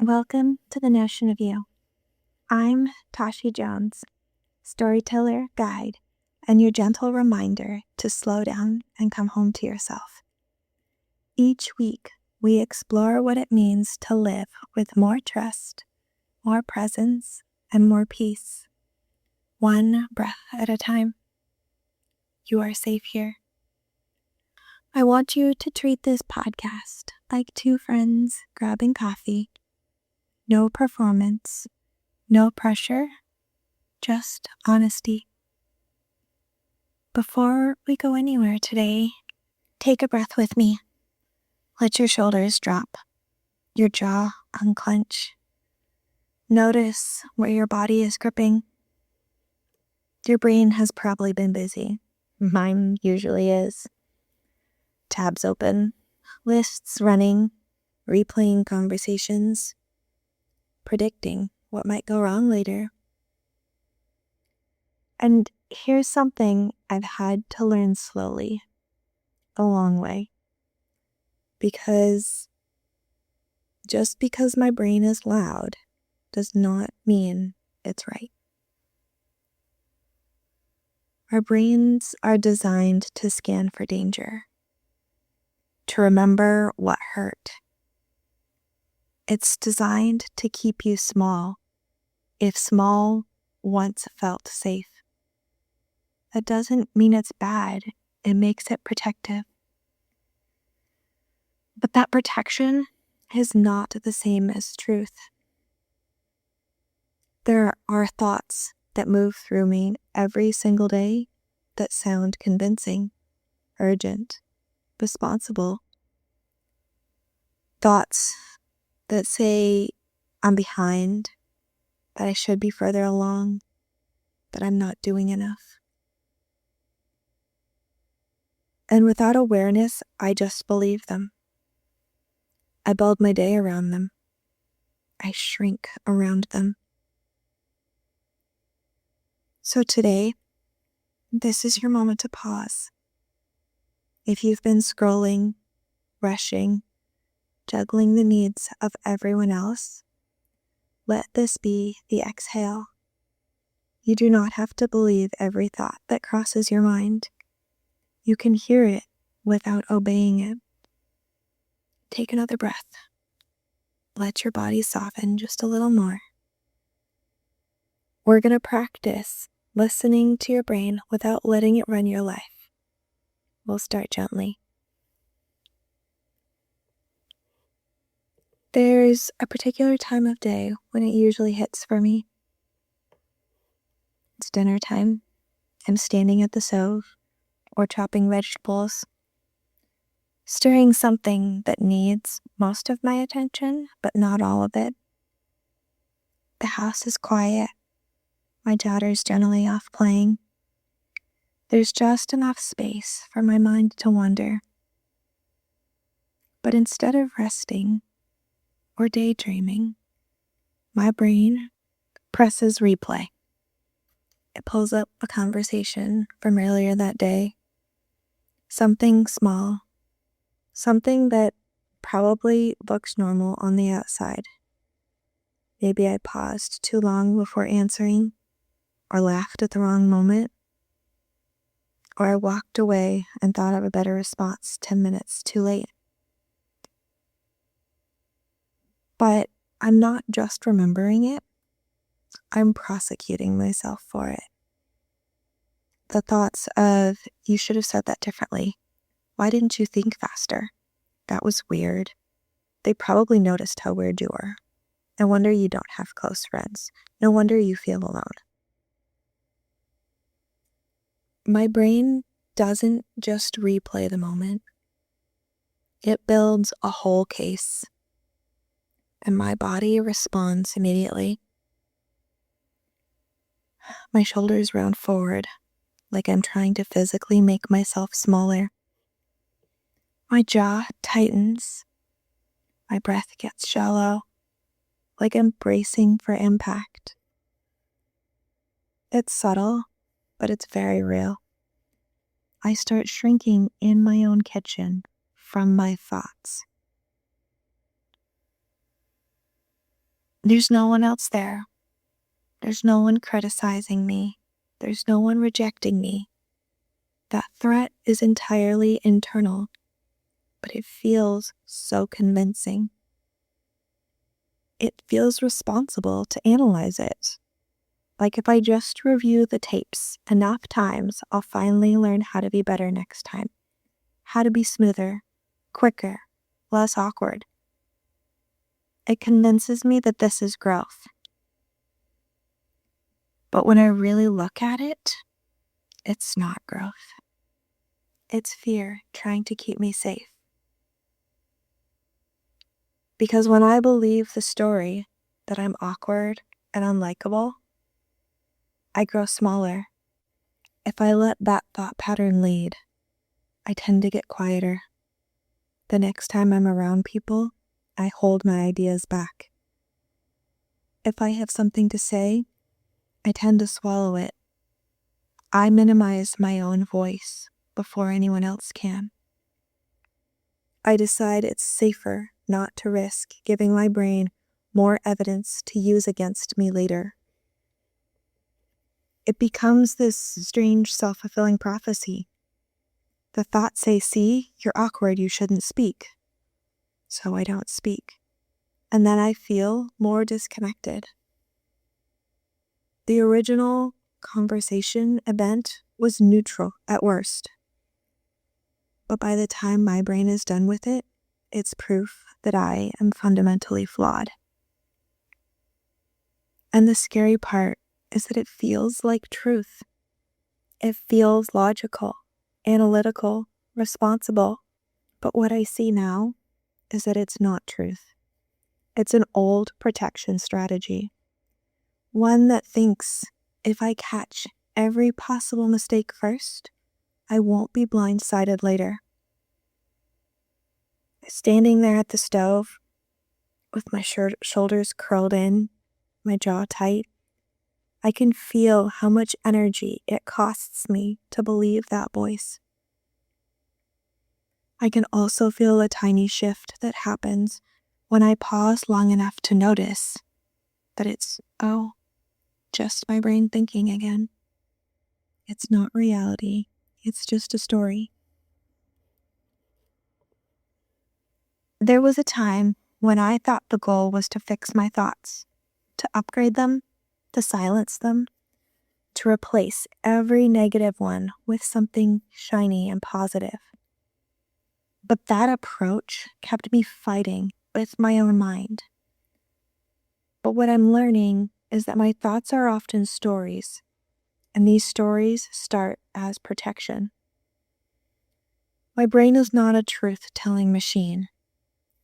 Welcome to the Notion of You. I'm Tashi Jones, storyteller, guide, and your gentle reminder to slow down and come home to yourself. Each week, we explore what it means to live with more trust, more presence, and more peace, one breath at a time. You are safe here. I want you to treat this podcast like two friends grabbing coffee. No performance, no pressure, just honesty. Before we go anywhere today, take a breath with me. Let your shoulders drop, your jaw unclench. Notice where your body is gripping. Your brain has probably been busy. Mine usually is. Tabs open, lists running, replaying conversations, predicting what might go wrong later. And here's something I've had to learn slowly, a long way. Because just because my brain is loud does not mean it's right. Our brains are designed to scan for danger, to remember what hurt. It's designed to keep you small, if small once felt safe. That doesn't mean it's bad, it makes it protective. But that protection is not the same as truth. There are thoughts that move through me every single day that sound convincing, urgent, responsible. Thoughts that say I'm behind, that I should be further along, that I'm not doing enough. And without awareness, I just believe them. I build my day around them. I shrink around them. So today, this is your moment to pause. If you've been scrolling, rushing, juggling the needs of everyone else, let this be the exhale. You do not have to believe every thought that crosses your mind. You can hear it without obeying it. Take another breath. Let your body soften just a little more. We're going to practice listening to your brain without letting it run your life. We'll start gently. There's a particular time of day when it usually hits for me. It's dinner time. I'm standing at the stove or chopping vegetables, stirring something that needs most of my attention, but not all of it. The house is quiet. My daughter's generally off playing. There's just enough space for my mind to wander. But instead of resting or daydreaming, my brain presses replay. It pulls up a conversation from earlier that day. Something small. Something that probably looks normal on the outside. Maybe I paused too long before answering, or laughed at the wrong moment, or I walked away and thought of a better response 10 minutes too late. But I'm not just remembering it, I'm prosecuting myself for it. The thoughts of, you should have said that differently. Why didn't you think faster? That was weird. They probably noticed how weird you were. No wonder you don't have close friends. No wonder you feel alone. My brain doesn't just replay the moment. It builds a whole case. And my body responds immediately. My shoulders round forward, like I'm trying to physically make myself smaller. My jaw tightens. My breath gets shallow, like I'm bracing for impact. It's subtle, but it's very real. I start shrinking in my own kitchen from my thoughts. There's no one else there. There's no one criticizing me. There's no one rejecting me. That threat is entirely internal, but it feels so convincing. It feels responsible to analyze it. Like if I just review the tapes enough times, I'll finally learn how to be better next time. How to be smoother, quicker, less awkward. It convinces me that this is growth. But when I really look at it, it's not growth. It's fear trying to keep me safe. Because when I believe the story that I'm awkward and unlikable, I grow smaller. If I let that thought pattern lead, I tend to get quieter. The next time I'm around people, I hold my ideas back. If I have something to say, I tend to swallow it. I minimize my own voice before anyone else can. I decide it's safer not to risk giving my brain more evidence to use against me later. It becomes this strange self-fulfilling prophecy. The thoughts say, see, you're awkward, you shouldn't speak. So I don't speak. And then I feel more disconnected. The original conversation event was neutral at worst. But by the time my brain is done with it, it's proof that I am fundamentally flawed. And the scary part is that it feels like truth. It feels logical, analytical, responsible. But what I see now is that it's not truth. It's an old protection strategy. One that thinks if I catch every possible mistake first, I won't be blindsided later. Standing there at the stove, with my shoulders curled in, my jaw tight, I can feel how much energy it costs me to believe that voice. I can also feel a tiny shift that happens when I pause long enough to notice that it's, just my brain thinking again. It's not reality. It's just a story. There was a time when I thought the goal was to fix my thoughts, to upgrade them, to silence them, to replace every negative one with something shiny and positive. But that approach kept me fighting with my own mind. But what I'm learning is that my thoughts are often stories, and these stories start as protection. My brain is not a truth-telling machine.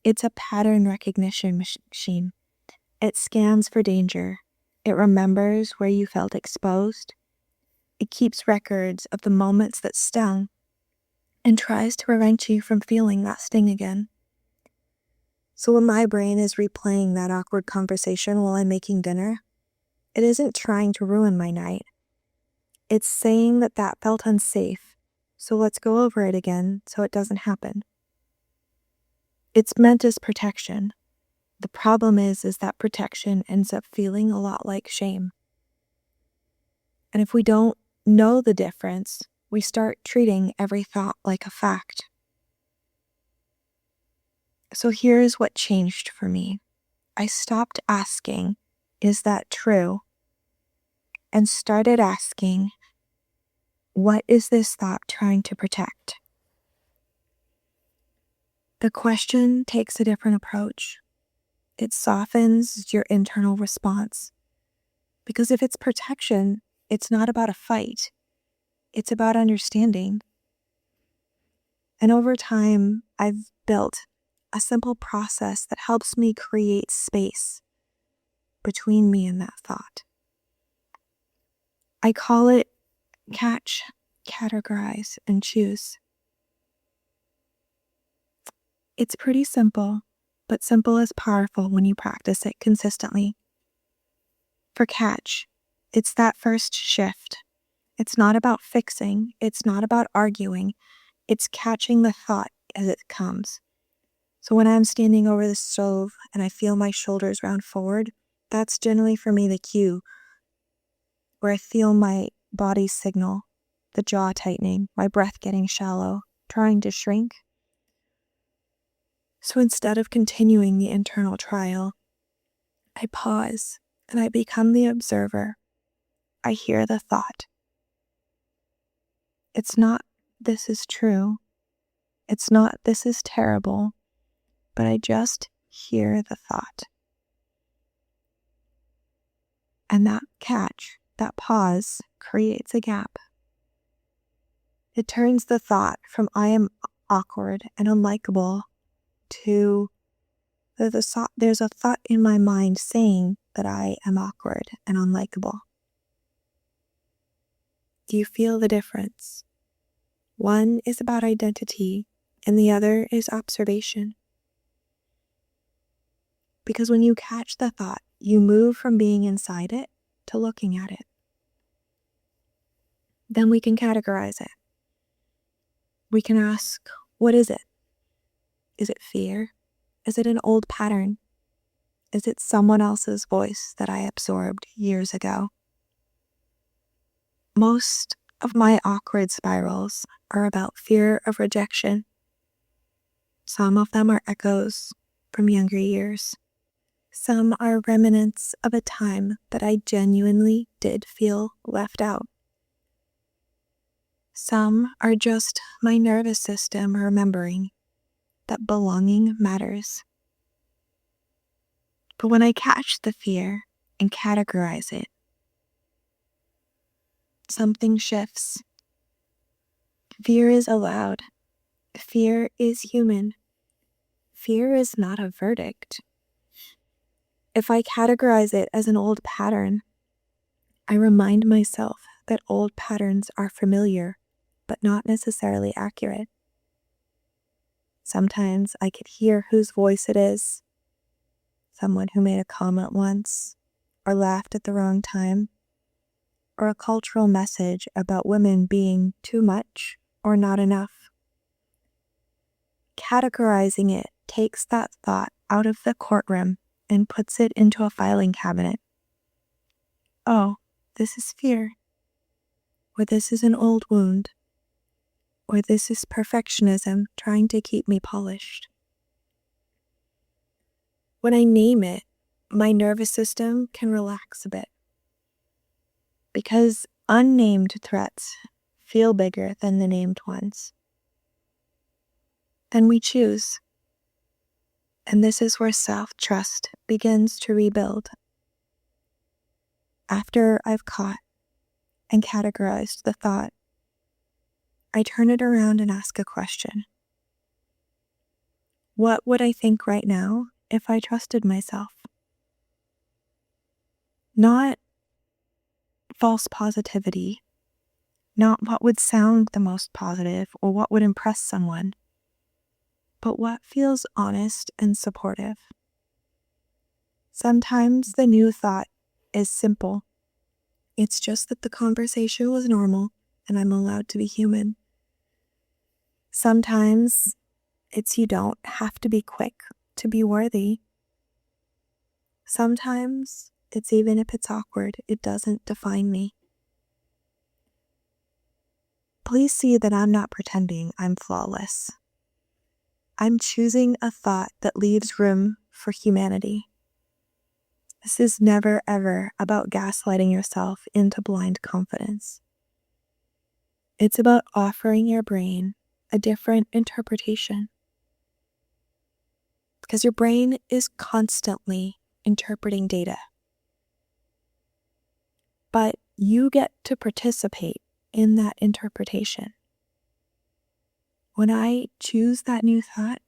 It's a pattern recognition machine. It scans for danger. It remembers where you felt exposed. It keeps records of the moments that stung and tries to prevent you from feeling that sting again. So when my brain is replaying that awkward conversation while I'm making dinner, it isn't trying to ruin my night. It's saying that felt unsafe, so let's go over it again so it doesn't happen. It's meant as protection. The problem is that protection ends up feeling a lot like shame. And if we don't know the difference, we start treating every thought like a fact. So here's what changed for me. I stopped asking, is that true? And started asking, what is this thought trying to protect? The question takes a different approach. It softens your internal response. Because if it's protection, it's not about a fight. It's about understanding. And over time, I've built a simple process that helps me create space between me and that thought. I call it catch, categorize, and choose. It's pretty simple, but simple is powerful when you practice it consistently. For catch, it's that first shift. It's not about fixing. It's not about arguing. It's catching the thought as it comes. So when I'm standing over the stove and I feel my shoulders round forward, That's generally for me the cue where I feel my body signal, the jaw tightening, my breath getting shallow, trying to shrink. So instead of continuing the internal trial, I pause and I become the observer. I hear the thought. It's not, this is true. It's not, this is terrible. But I just hear the thought. And that catch, that pause, creates a gap. It turns the thought from I am awkward and unlikable to there's a thought in my mind saying that I am awkward and unlikable. Do you feel the difference? One is about identity and the other is observation. Because when you catch the thought, you move from being inside it to looking at it. Then we can categorize it. We can ask, what is it? Is it fear? Is it an old pattern? Is it someone else's voice that I absorbed years ago? Most of my awkward spirals are about fear of rejection. Some of them are echoes from younger years. Some are remnants of a time that I genuinely did feel left out. Some are just my nervous system remembering that belonging matters. But when I catch the fear and categorize it, something shifts. Fear is allowed. Fear is human. Fear is not a verdict. If I categorize it as an old pattern, I remind myself that old patterns are familiar, but not necessarily accurate. Sometimes I could hear whose voice it is. Someone who made a comment once, or laughed at the wrong time, or a cultural message about women being too much or not enough. Categorizing it takes that thought out of the courtroom and puts it into a filing cabinet. Oh, this is fear. Or this is an old wound. Or this is perfectionism trying to keep me polished. When I name it, my nervous system can relax a bit. Because unnamed threats feel bigger than the named ones. Then we choose. And this is where self-trust begins to rebuild. After I've caught and categorized the thought, I turn it around and ask a question. What would I think right now if I trusted myself? Not false positivity, not what would sound the most positive or what would impress someone, but what feels honest and supportive. Sometimes the new thought is simple. It's just that the conversation was normal and I'm allowed to be human. Sometimes it's you don't have to be quick to be worthy. Sometimes it's even if it's awkward, it doesn't define me. Please see that I'm not pretending I'm flawless. I'm choosing a thought that leaves room for humanity. This is never ever about gaslighting yourself into blind confidence. It's about offering your brain a different interpretation. Because your brain is constantly interpreting data. But you get to participate in that interpretation. When I choose that new thought,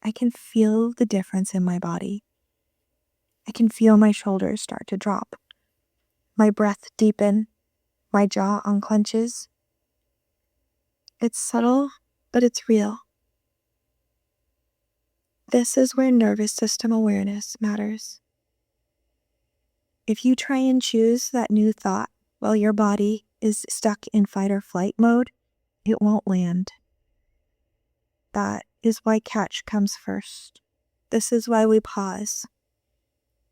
I can feel the difference in my body. I can feel my shoulders start to drop, my breath deepen, my jaw unclenches. It's subtle, but it's real. This is where nervous system awareness matters. If you try and choose that new thought while your body is stuck in fight or flight mode, it won't land. That is why catch comes first. This is why we pause.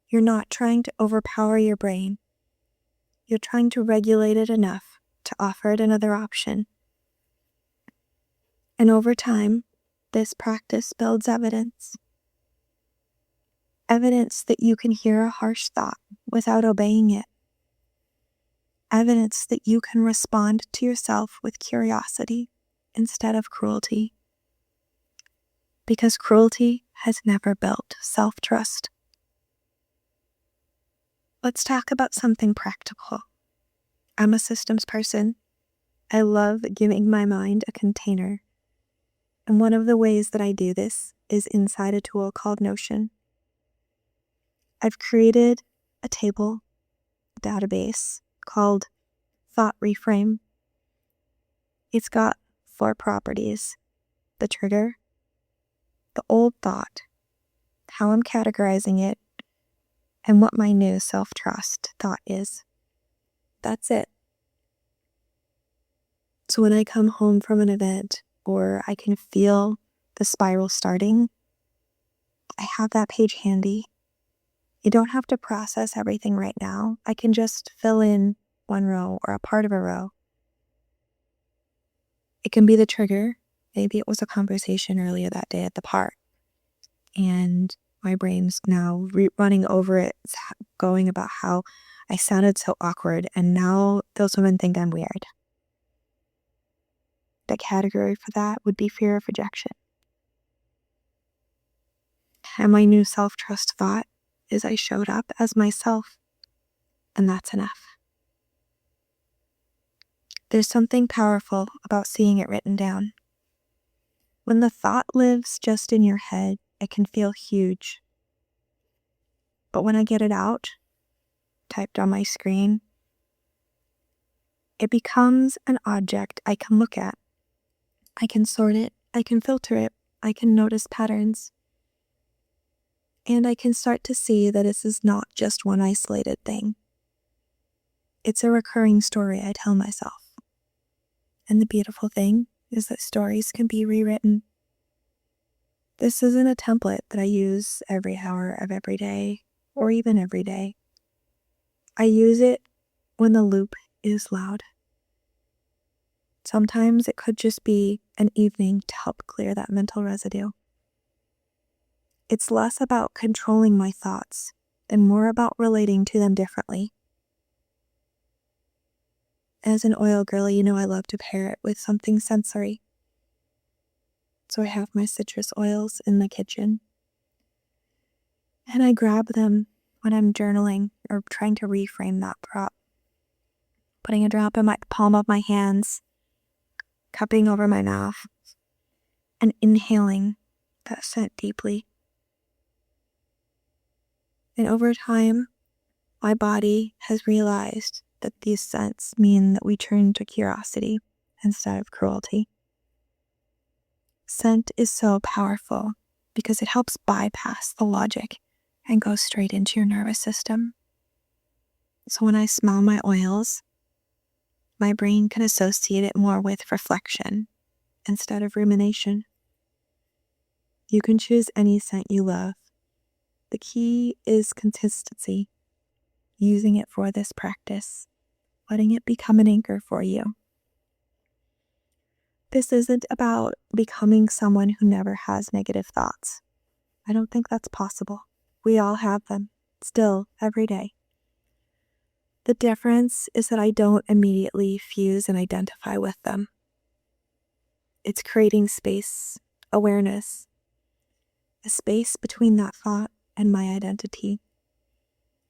You're not trying to overpower your brain. You're trying to regulate it enough to offer it another option. And over time, this practice builds evidence. Evidence that you can hear a harsh thought without obeying it. Evidence that you can respond to yourself with curiosity instead of cruelty. Because cruelty has never built self-trust. Let's talk about something practical. I'm a systems person. I love giving my mind a container. And one of the ways that I do this is inside a tool called Notion. I've created a table database called Thought Reframe. It's got 4 properties: the trigger, the old thought, how I'm categorizing it, and what my new self-trust thought is. That's it. So when I come home from an event or I can feel the spiral starting, I have that page handy. You don't have to process everything right now. I can just fill in one row or a part of a row. It can be the trigger. Maybe it was a conversation earlier that day at the park, and my brain's now running over it, going about how I sounded so awkward, and now those women think I'm weird. The category for that would be fear of rejection. And my new self-trust thought is I showed up as myself, and that's enough. There's something powerful about seeing it written down. When the thought lives just in your head, it can feel huge. But when I get it out, typed on my screen, it becomes an object I can look at. I can sort it, I can filter it, I can notice patterns. And I can start to see that this is not just one isolated thing. It's a recurring story I tell myself. And the beautiful thing is that stories can be rewritten. This isn't a template that I use every hour of every day, or even every day. I use it when the loop is loud. Sometimes it could just be an evening to help clear that mental residue. It's less about controlling my thoughts and more about relating to them differently. As an oil girly, you know I love to pair it with something sensory. So I have my citrus oils in the kitchen. And I grab them when I'm journaling or trying to reframe that prop. Putting a drop in my palm of my hands, cupping over my mouth, and inhaling that scent deeply. And over time, my body has realized that these scents mean that we turn to curiosity instead of cruelty. Scent is so powerful because it helps bypass the logic and go straight into your nervous system. So when I smell my oils, my brain can associate it more with reflection instead of rumination. You can choose any scent you love. The key is consistency, using it for this practice, letting it become an anchor for you. This isn't about becoming someone who never has negative thoughts. I don't think that's possible. We all have them, still, every day. The difference is that I don't immediately fuse and identify with them. It's creating space, awareness, a space between that thought and my identity,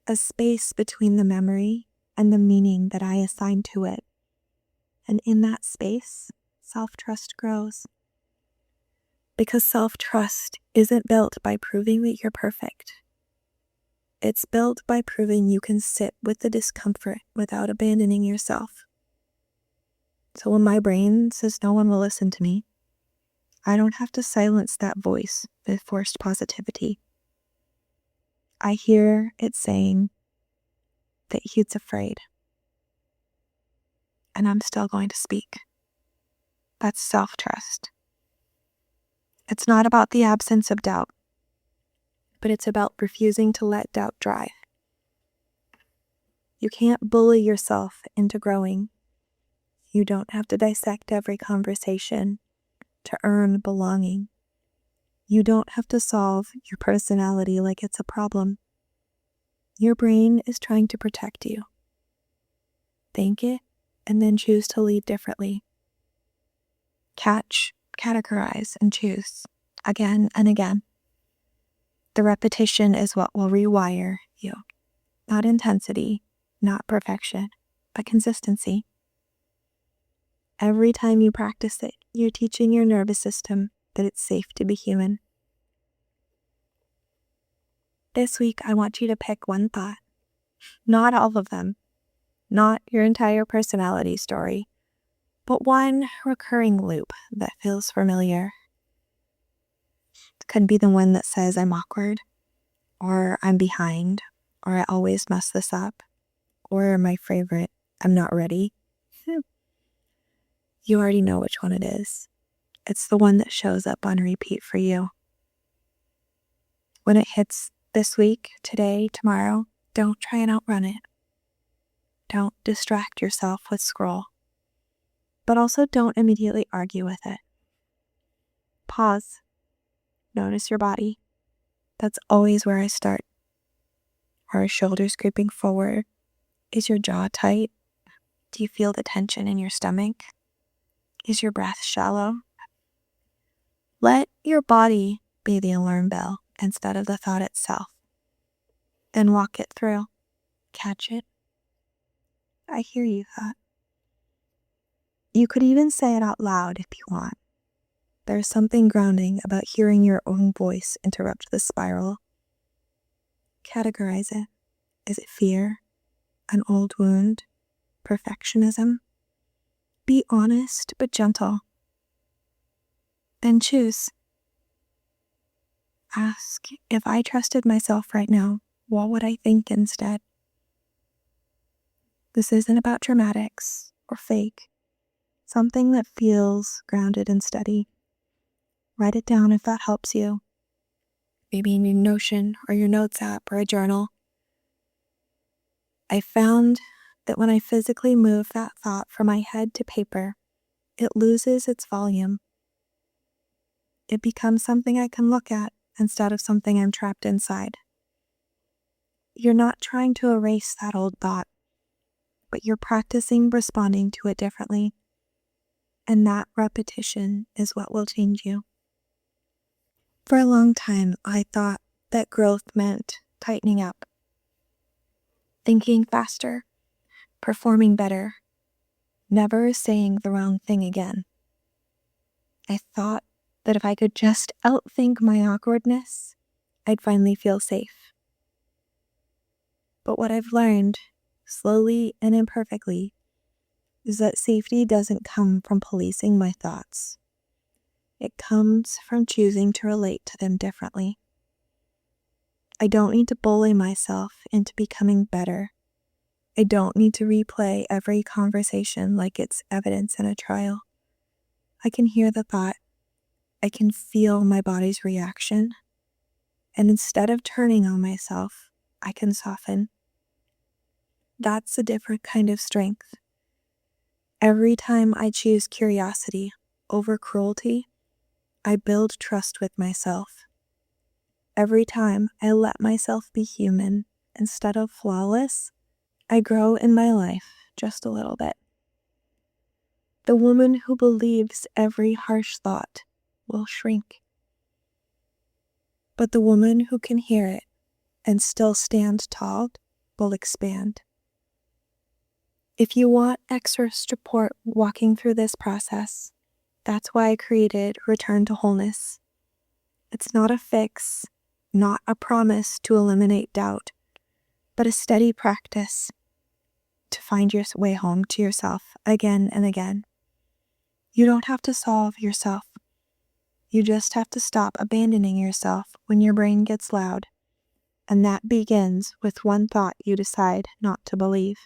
a space between the memory and the meaning that I assign to it. And in that space, self-trust grows. Because self-trust isn't built by proving that you're perfect. It's built by proving you can sit with the discomfort without abandoning yourself. So when my brain says no one will listen to me, I don't have to silence that voice with forced positivity. I hear it saying that he's afraid. And I'm still going to speak. That's self-trust. It's not about the absence of doubt. but it's about refusing to let doubt drive. You can't bully yourself into growing. You don't have to dissect every conversation to earn belonging. You don't have to solve your personality like it's a problem. Your brain is trying to protect you. Thank it, and then choose to lead differently. Catch, categorize, and choose again and again. The repetition is what will rewire you. Not intensity, not perfection, but consistency. Every time you practice it, you're teaching your nervous system that it's safe to be human. This week, I want you to pick one thought. Not all of them. Not your entire personality story, but one recurring loop that feels familiar. It could be the one that says I'm awkward, or I'm behind, or I always mess this up, or my favorite, I'm not ready. You already know which one it is. It's the one that shows up on repeat for you. When it hits this week, today, tomorrow, don't try and outrun it. Don't distract yourself with scroll. But also don't immediately argue with it. Pause. Notice your body. That's always where I start. Are your shoulders creeping forward? Is your jaw tight? Do you feel the tension in your stomach? Is your breath shallow? Let your body be the alarm bell instead of the thought itself. Then walk it through. Catch it. I hear you, thought. You could even say it out loud if you want. There's something grounding about hearing your own voice interrupt the spiral. Categorize it. Is it fear? An old wound? Perfectionism? Be honest but gentle. Then choose. Ask, if I trusted myself right now, what would I think instead? This isn't about dramatics or fake. Something that feels grounded and steady. Write it down if that helps you. Maybe in your Notion or your notes app or a journal. I found that when I physically move that thought from my head to paper, it loses its volume. It becomes something I can look at instead of something I'm trapped inside. You're not trying to erase that old thought, but you're practicing responding to it differently. And that repetition is what will change you. For a long time, I thought that growth meant tightening up, thinking faster, performing better, never saying the wrong thing again. I thought that if I could just outthink my awkwardness, I'd finally feel safe. But what I've learned, slowly and imperfectly, is that safety doesn't come from policing my thoughts. It comes from choosing to relate to them differently. I don't need to bully myself into becoming better. I don't need to replay every conversation like it's evidence in a trial. I can hear the thought. I can feel my body's reaction. And instead of turning on myself, I can soften. That's a different kind of strength. Every time I choose curiosity over cruelty, I build trust with myself. Every time I let myself be human instead of flawless, I grow in my life just a little bit. The woman who believes every harsh thought will shrink. But the woman who can hear it and still stand tall will expand. If you want extra support walking through this process, that's why I created Return to Wholeness. It's not a fix, not a promise to eliminate doubt, but a steady practice to find your way home to yourself again and again. You don't have to solve yourself. You just have to stop abandoning yourself when your brain gets loud. And that begins with one thought you decide not to believe.